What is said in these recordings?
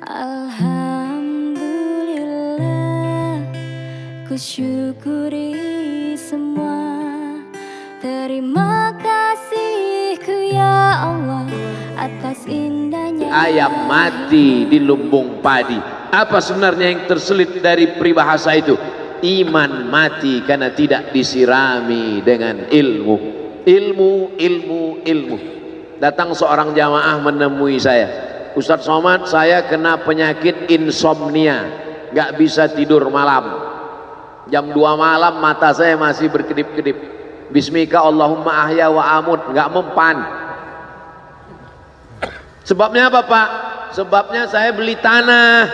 Alhamdulillah, ku syukuri semua. Terima kasihku ya Allah atas indahnya ayam mati di lumbung padi. Apa sebenarnya yang terselit dari peribahasa itu? Iman mati karena tidak disirami dengan ilmu. Ilmu. Datang seorang jamaah menemui saya, Ustadz Somad, saya kena penyakit insomnia, gak bisa tidur malam. Jam 2 malam mata saya masih berkedip-kedip. Bismika Allahumma ahya wa amut, gak mempan. Sebabnya apa Pak? Sebabnya saya beli tanah.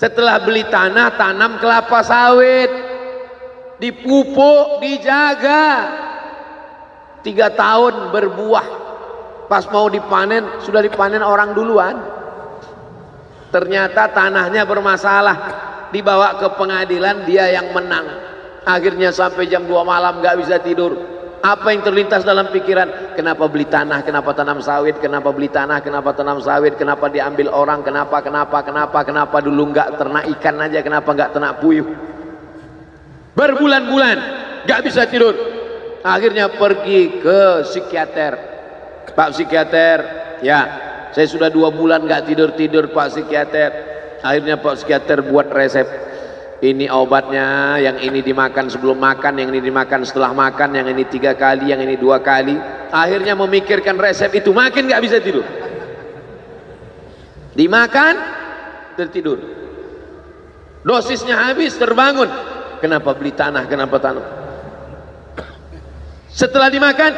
Setelah beli tanah, tanam kelapa sawit, dipupuk, dijaga, 3 tahun berbuah. Pas mau dipanen, sudah dipanen orang duluan. Ternyata tanahnya bermasalah, dibawa ke pengadilan, dia yang menang. Akhirnya sampai jam 2 malam gak bisa tidur. Apa yang terlintas dalam pikiran? Kenapa beli tanah, kenapa tanam sawit, kenapa beli tanah, kenapa tanam sawit, kenapa diambil orang, kenapa dulu nggak ternak ikan aja, kenapa nggak ternak puyuh. Berbulan-bulan nggak bisa tidur. Akhirnya pergi ke psikiater. Pak psikiater, ya saya sudah 2 bulan nggak tidur Pak psikiater. Akhirnya Pak psikiater buat resep. Ini obatnya, yang ini dimakan sebelum makan, yang ini dimakan setelah makan, yang ini 3 kali, yang ini 2 kali. Akhirnya memikirkan resep itu, makin gak bisa tidur. Dimakan, tertidur. Dosisnya habis, terbangun. Kenapa beli tanah, kenapa tanam? Setelah dimakan,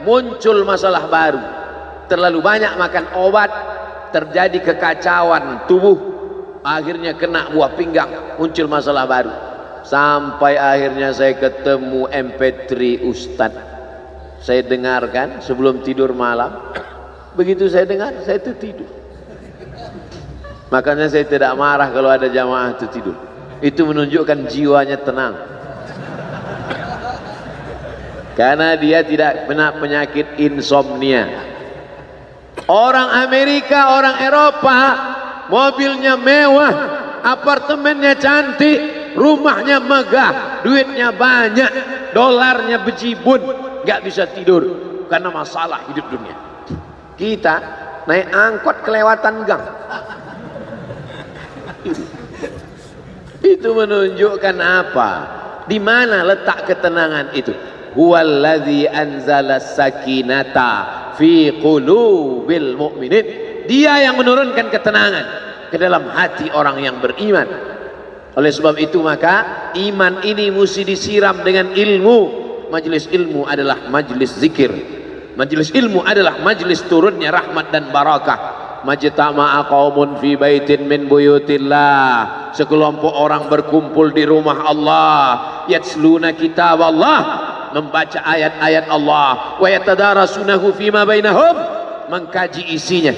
muncul masalah baru. Terlalu banyak makan obat, terjadi kekacauan tubuh. Akhirnya kena buah pinggang, muncul masalah baru. Sampai akhirnya saya ketemu MP3 Ustadz. Saya dengarkan sebelum tidur malam. Begitu saya dengar, saya itu tidur. Makanya saya tidak marah kalau ada jamaah itu tidur. Itu menunjukkan jiwanya tenang. Karena dia tidak kena penyakit insomnia. Orang Amerika, orang Eropa, mobilnya mewah, apartemennya cantik, rumahnya megah, duitnya banyak, dolarnya bejibun, gak bisa tidur karena masalah hidup dunia. Kita naik angkot kelewatan gang. Itu menunjukkan apa? Di mana letak ketenangan itu? Huwallazi anzala sakinata fi qulubil mu'minin. Dia yang menurunkan ketenangan ke dalam hati orang yang beriman. Oleh sebab itu maka iman ini mesti disiram dengan ilmu. Majelis ilmu adalah majelis zikir. Majelis ilmu adalah majelis turunnya rahmat dan barakah. Majtama'a qaumun fi baitin min buyutillah. Sekelompok orang berkumpul di rumah Allah, yatsluna kitab Allah, membaca ayat-ayat Allah, wa yatadarasunahu fima bainahum, mengkaji isinya.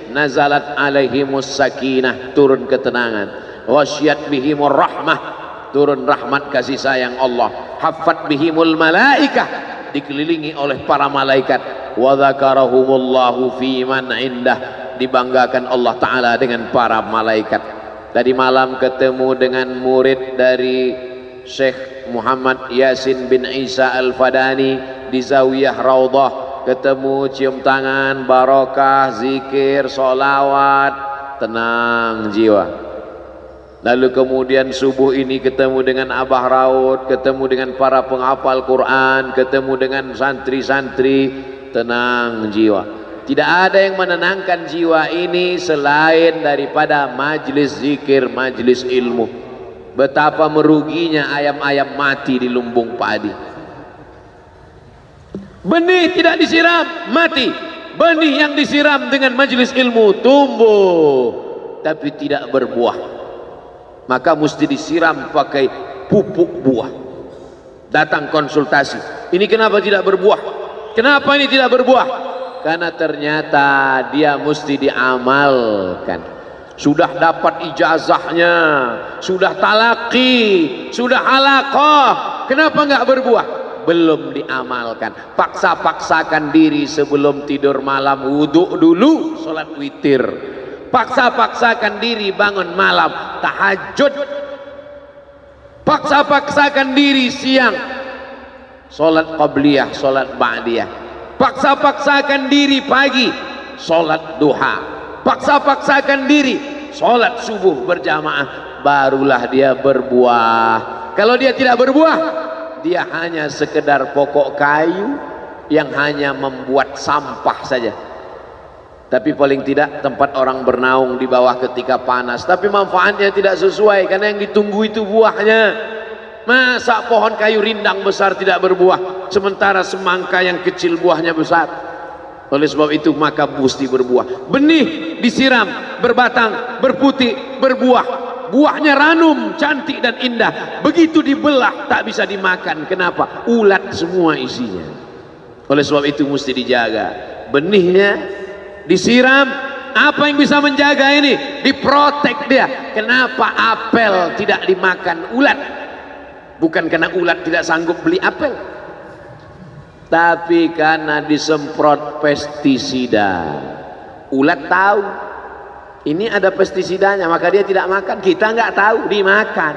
Nazalat alaihimus sakinah, turun ketenangan. Wasyat bihimur rahmah, turun rahmat kasih sayang Allah. Haffat bihimul malaikah, dikelilingi oleh para malaikat. Wa dzakarahumullahu fi man indah, dibanggakan Allah Ta'ala dengan para malaikat. Tadi malam ketemu dengan murid dari Syekh Muhammad Yasin bin Isa Al-Fadani di Zawiyah Raudhah. Ketemu, cium tangan, barokah, zikir, sholawat, tenang jiwa. Lalu kemudian subuh ini ketemu dengan Abah Raud, ketemu dengan para penghafal Quran, ketemu dengan santri-santri, tenang jiwa. Tidak ada yang menenangkan jiwa ini selain daripada majlis zikir, majlis ilmu. Betapa meruginya ayam-ayam mati di lumbung padi. Benih tidak disiram, mati. Benih yang disiram dengan majelis ilmu tumbuh, tapi tidak berbuah. Maka mesti disiram pakai pupuk buah. Datang konsultasi, ini kenapa tidak berbuah? Kenapa ini tidak berbuah? Karena ternyata dia mesti diamalkan. Sudah dapat ijazahnya, sudah talaqi, sudah halaqah, kenapa nggak berbuah? Belum diamalkan. Paksa-paksakan diri sebelum tidur malam, wudhu dulu, sholat witir. Paksa-paksakan diri bangun malam tahajud. Paksa-paksakan diri siang salat qabliyah, salat ba'diyah. Paksa-paksakan diri pagi salat duha. Paksa-paksakan diri salat subuh berjamaah, barulah dia berbuah. Kalau dia tidak berbuah, dia hanya sekedar pokok kayu yang hanya membuat sampah saja. Tapi paling tidak tempat orang bernaung di bawah ketika panas, tapi manfaatnya tidak sesuai karena yang ditunggu itu buahnya. Masa pohon kayu rindang besar tidak berbuah sementara semangka yang kecil buahnya besar? Oleh sebab itu maka mesti berbuah. Benih disiram, berbatang, berputih, berbuah. Buahnya ranum, cantik dan indah. Begitu dibelah tak bisa dimakan. Kenapa? Ulat semua isinya. Oleh sebab itu mesti dijaga. Benihnya disiram. Apa yang bisa menjaga ini? Diprotek dia. Kenapa apel tidak dimakan ulat? Bukan karena ulat tidak sanggup beli apel, tapi karena disemprot pestisida. Ulat tahu ini ada pestisidanya, maka dia tidak makan. Kita nggak tahu, dimakan.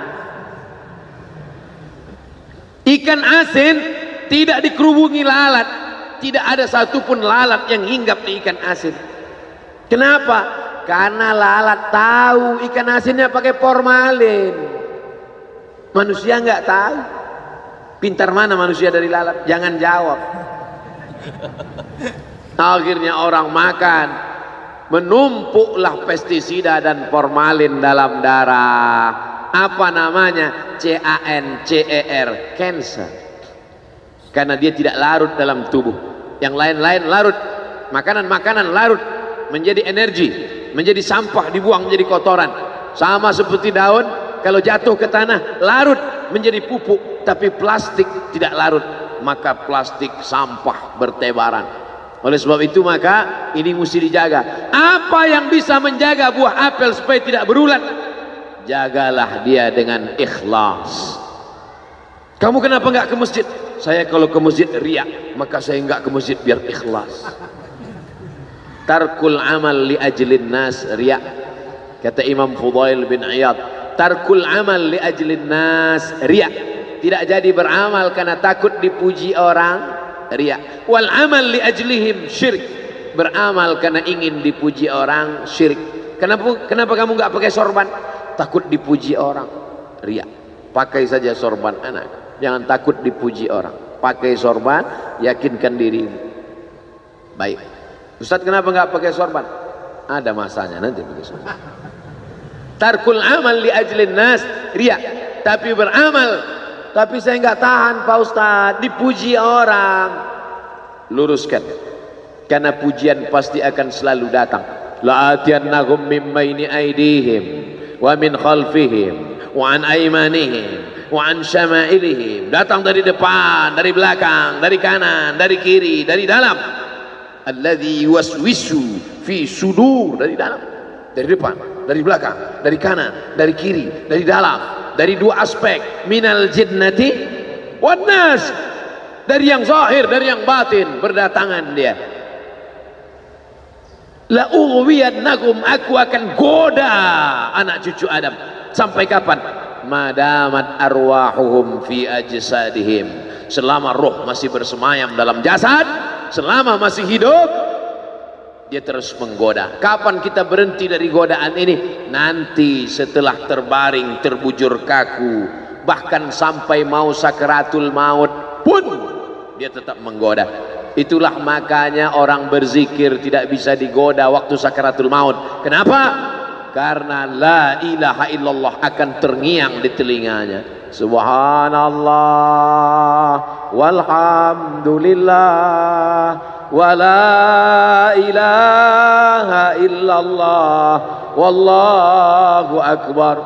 Ikan asin tidak dikerubungi lalat. Tidak ada satupun lalat yang hinggap di ikan asin. Kenapa? Karena lalat tahu ikan asinnya pakai formalin. Manusia nggak tahu. Pintar mana manusia dari lalat? Jangan jawab. Akhirnya orang makan, menumpuklah pestisida dan formalin dalam darah. Apa namanya? CANCER, cancer. Karena dia tidak larut dalam tubuh. Yang lain-lain larut. Makanan-makanan larut menjadi energi, menjadi sampah, dibuang menjadi kotoran. Sama seperti daun, kalau jatuh ke tanah larut menjadi pupuk, tapi plastik tidak larut, maka plastik sampah bertebaran. Oleh sebab itu maka ini mesti dijaga. Apa yang bisa menjaga buah apel supaya tidak berulat? Jagalah dia dengan ikhlas. Kamu kenapa enggak ke masjid? Saya kalau ke masjid riak, maka saya enggak ke masjid biar ikhlas. Tarkul amal li ajlin nas riak. Kata Imam Fudail bin Iyad, tarkul amal li ajlin nas riya. Tidak jadi beramal karena takut dipuji orang, riya. Wal amal li ajlihim syirik. Beramal karena ingin dipuji orang, syirik. Kenapa kamu enggak pakai sorban? Takut dipuji orang, riya. Pakai saja sorban anak, jangan takut dipuji orang. Pakai sorban, yakinkan dirimu. Baik. Ustaz kenapa enggak pakai sorban? Ada masanya nanti pakai sorban. Tarkul amal li ajlin nas riya. Tapi beramal, tapi saya enggak tahan Pak Ustaz, dipuji orang. Luruskan, karena pujian pasti akan selalu datang. La'atiyannahum min baini aydihim wa min khalfihim wa an aymanihim wa an syama'ilihim. Datang dari depan, dari belakang, dari kanan, dari kiri, dari dalam. Alladzi yuwaswisu fi sudur, dari dalam, dari depan, dari belakang, dari kanan, dari kiri, dari dalam, dari dua aspek, minal jinnati wan nas, dari yang zahir, dari yang batin, berdatangan dia. La ughwiyannahum, aku akan goda anak cucu Adam. Sampai kapan? Madamat arwahuhum fi ajsadihim, selama roh masih bersemayam dalam jasad, selama masih hidup dia terus menggoda. Kapan kita berhenti dari godaan ini? Nanti setelah terbaring, terbujur kaku, bahkan sampai mau sakaratul maut pun dia tetap menggoda. Itulah makanya orang berzikir tidak bisa digoda waktu sakaratul maut. Kenapa? Karena la ilaha illallah akan terngiang di telinganya. Subhanallah walhamdulillah wa la ilaha illallah wallahu akbar.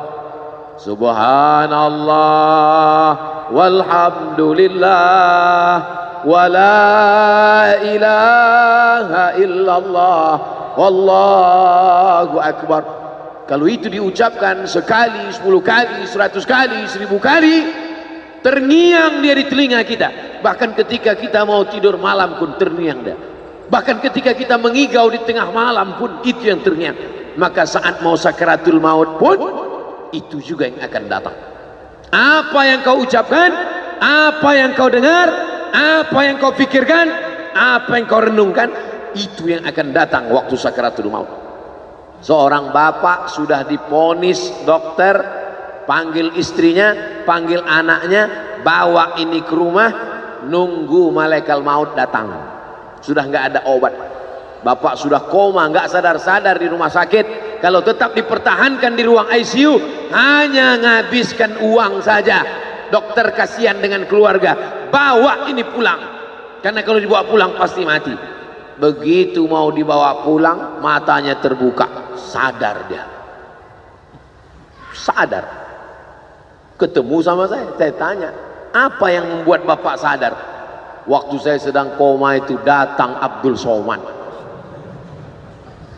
Subhanallah walhamdulillah wa la ilaha illallah wallahu akbar. Kalau itu diucapkan sekali, 10 kali, 100 kali, 1000 kali, terngiang dia di telinga kita. Bahkan ketika kita mau tidur malam pun terngiang dia. Bahkan ketika kita mengigau di tengah malam pun itu yang terngiang. maka saat mau sakaratul maut pun itu juga yang akan datang. Apa yang kau ucapkan, apa yang kau dengar, apa yang kau pikirkan, apa yang kau renungkan, itu yang akan datang waktu sakaratul maut. Seorang bapak sudah diponis dokter, panggil istrinya, panggil anaknya, bawa ini ke rumah, nunggu malaikat maut datang. Sudah nggak ada obat, bapak sudah koma, nggak sadar-sadar di rumah sakit. Kalau tetap dipertahankan di ruang ICU, hanya ngabiskan uang saja. Dokter kasihan dengan keluarga, bawa ini pulang, karena kalau dibawa pulang pasti mati. Begitu mau dibawa pulang, matanya terbuka, sadar dia, sadar. Ketemu sama saya tanya, apa yang membuat bapak sadar? Waktu saya sedang koma itu datang Abdul Somad.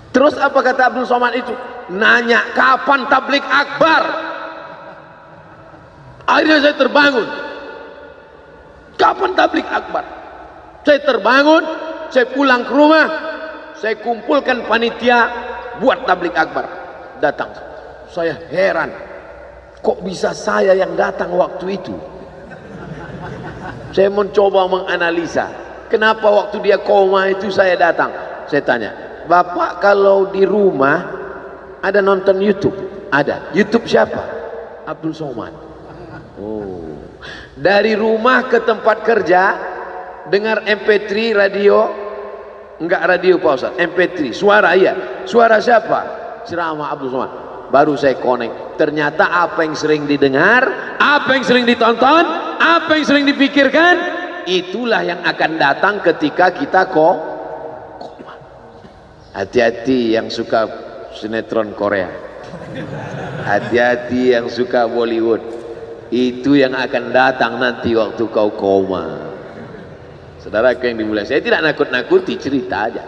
Terus apa kata Abdul Somad itu? Nanya kapan tablik akbar. Akhirnya saya terbangun. Kapan tablik akbar? Saya terbangun, saya pulang ke rumah, saya kumpulkan panitia buat tablik akbar. Datang, saya heran, kok bisa saya yang datang waktu itu? Saya mencoba menganalisa, kenapa waktu dia koma itu saya datang. Saya tanya, Bapak kalau di rumah ada nonton YouTube? Ada. YouTube siapa? Abdul Somad. Oh. Dari rumah ke tempat kerja dengar MP3 radio, enggak radio Pak Ustaz, MP3 suara, iya. Suara siapa? Ceramah Abdul Somad. Baru saya connect, ternyata apa yang sering didengar, apa yang sering ditonton, apa yang sering dipikirkan, itulah yang akan datang ketika kita koma. Hati-hati yang suka sinetron Korea, hati-hati yang suka Bollywood, itu yang akan datang nanti waktu kau koma. Saudara yang dimuliakan, saya tidak nakut-nakuti, cerita aja.